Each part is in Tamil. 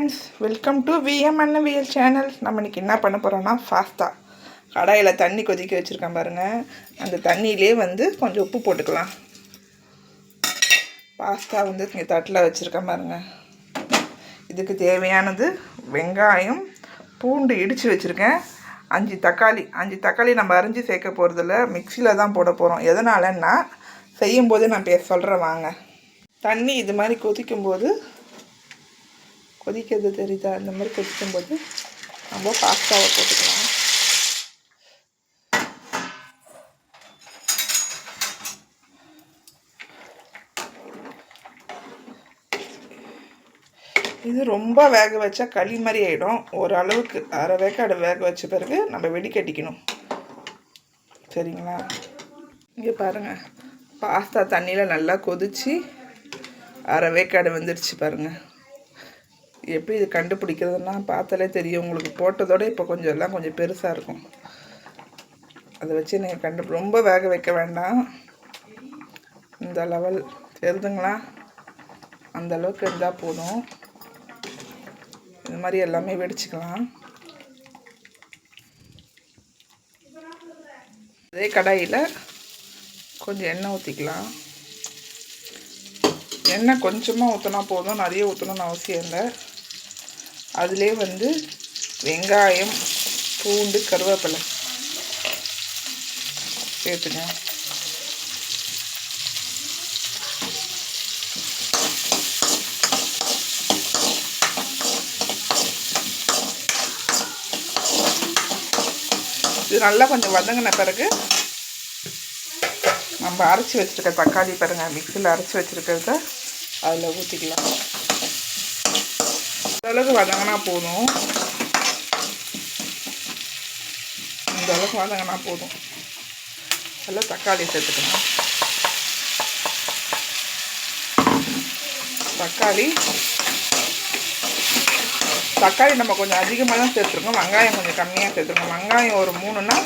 ஃப்ரெண்ட்ஸ், வெல்கம் டு விஎம் அண்ணவியல் சேனல். நம்ம இன்றைக்கி என்ன பண்ண போகிறோன்னா பாஸ்தா. கடாயில் தண்ணி கொதிக்க வச்சுருக்கேன் பாருங்கள். அந்த தண்ணியிலே கொஞ்சம் உப்பு போட்டுக்கலாம். பாஸ்தா இங்கே தட்டில் வச்சுருக்கேன் பாருங்கள். இதுக்கு தேவையானது வெங்காயம், பூண்டு இடித்து வச்சுருக்கேன், 5 தக்காளி நம்ம அரிஞ்சு சேர்க்க போகிறதில்ல, மிக்சியில் தான் போட போகிறோம். எதனாலன்னா செய்யும்போது நான் சொல்கிறேன் வாங்க. தண்ணி இது மாதிரி கொதிக்கும்போது கொதிக்கிறது தெரியுதா? அந்த மாதிரி கொதிக்கும்போது நம்ம பாஸ்தாவை போட்டுக்கலாம். இது ரொம்ப வேக வச்சா களி மாதிரி ஆகிடும். ஓரளவுக்கு அரை வேக்காடு வேக வச்ச பிறகு நம்ம வெடிக்கட்டிக்கணும். சரிங்களா? இங்கே பாருங்கள், பாஸ்தா தண்ணியில் நல்லா கொதித்து அரை வேக்காடு வந்துடுச்சு பாருங்கள். எப்படி இது கண்டுபிடிக்கிறதுனா பார்த்தாலே தெரியும் உங்களுக்கு. போட்டதோடு இப்போ எல்லாம் கொஞ்சம் பெருசாக இருக்கும். அதை வச்சு நீங்கள் ரொம்ப வேக வைக்க வேண்டாம். இந்த லெவல் தெரியுதுங்களா? அந்த அளவுக்கு இருந்தால் போதும். இது மாதிரி எல்லாமே வெடிச்சுக்கலாம். அதே கடாயில் கொஞ்சம் எண்ணெய் ஊற்றிக்கலாம். எண்ணெய் கொஞ்சமாக ஊற்றினா போதும், நிறைய ஊற்றணும்னு அவசியம் இல்லை. அதிலே வெங்காயம், பூண்டு, கருவேப்பிலை சேர்த்துங்க. இது நல்லா கொஞ்சம் வதங்கின பிறகு நம்ம அரைச்சி வச்சுருக்க தக்காளி பாருங்கள், மிக்சியில் அரைச்சி வச்சுருக்கிறத அதில் ஊற்றிக்கலாம். இந்த அளவுக்கு வதங்கினா போதும். இந்த அளவுக்கு வதங்கினா போதும். அதில் தக்காளி சேர்த்துக்கணும். தக்காளி நம்ம கொஞ்சம் அதிகமாக தான் சேர்த்துருக்கோம். வெங்காயம் கொஞ்சம் கம்மியாக சேர்த்துருக்கோம். வெங்காயம் ஒரு 3னா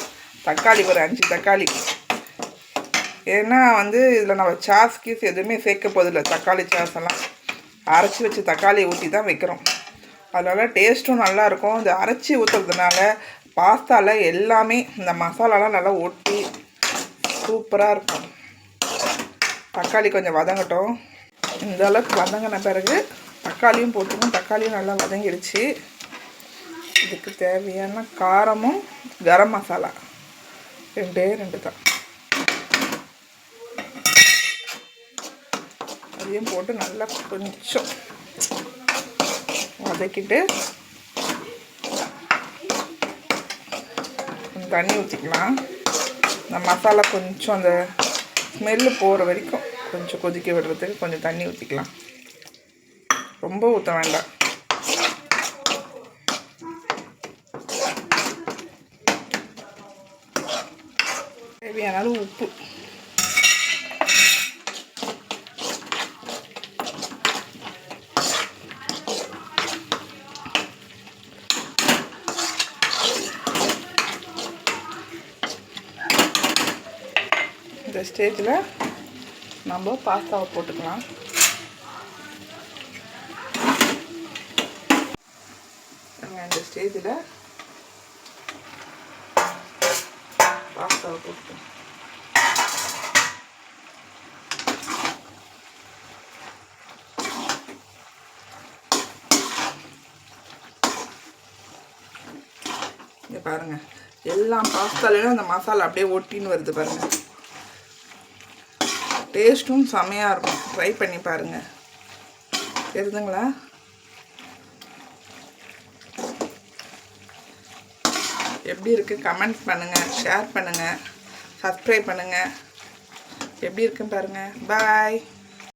தக்காளி ஒரு 5 தக்காளி. ஏன்னா இதில் நம்ம சாஸ் கீஸ் எதுவுமே சேர்க்க போதில்லை. தக்காளி சாஸ் எல்லாம் அரைச்சி வச்சு தக்காளியை ஊற்றி தான் வைக்கிறோம். அதனால் டேஸ்ட்டும் நல்லாயிருக்கும். இந்த அரைச்சி ஊற்றுறதுனால பாஸ்தாவில் எல்லாமே இந்த மசாலாலாம் நல்லா ஒட்டி சூப்பராக இருக்கும். தக்காளி கொஞ்சம் வதங்கட்டும். இந்த அளவுக்கு வதங்கின பிறகு தக்காளியும் போட்டுக்கணும். தக்காளியும் நல்லா வதங்கிடுச்சு. இதுக்கு தேவையான காரமும் கரம் மசாலா 2 தான். அதையும் போட்டு நல்லா கொஞ்சம் வதக்கிட்டு கொஞ்சம் தண்ணி ஊற்றிக்கலாம். இந்த மசாலா கொஞ்சம் அந்த ஸ்மெல்லு போகிற வரைக்கும் கொஞ்சம் கொதிக்க விடுறதுக்கு கொஞ்சம் தண்ணி ஊற்றிக்கலாம். ரொம்ப ஊற்ற வேண்டாம். தேவையான அளவு உப்பு. இந்த ஸ்டேஜில் நம்ம பாஸ்தாவை போட்டுக்கலாம். இந்த ஸ்டேஜில் பாஸ்தாவை போட்டுக்கலாம். இங்கே பாருங்கள், எல்லா பாஸ்தாலையும் அந்த மசாலா அப்படியே ஒட்டின்னு வருது பாருங்கள். டேஸ்ட்டும் செமையாக இருக்கும். ட்ரை பண்ணி பாருங்கள். தெரியுதுங்களா? எப்படி இருக்குது கமெண்ட் பண்ணுங்கள், ஷேர் பண்ணுங்கள், சப்ஸ்கிரைப் பண்ணுங்கள். எப்படி இருக்குன்னு பாருங்கள். பாய்.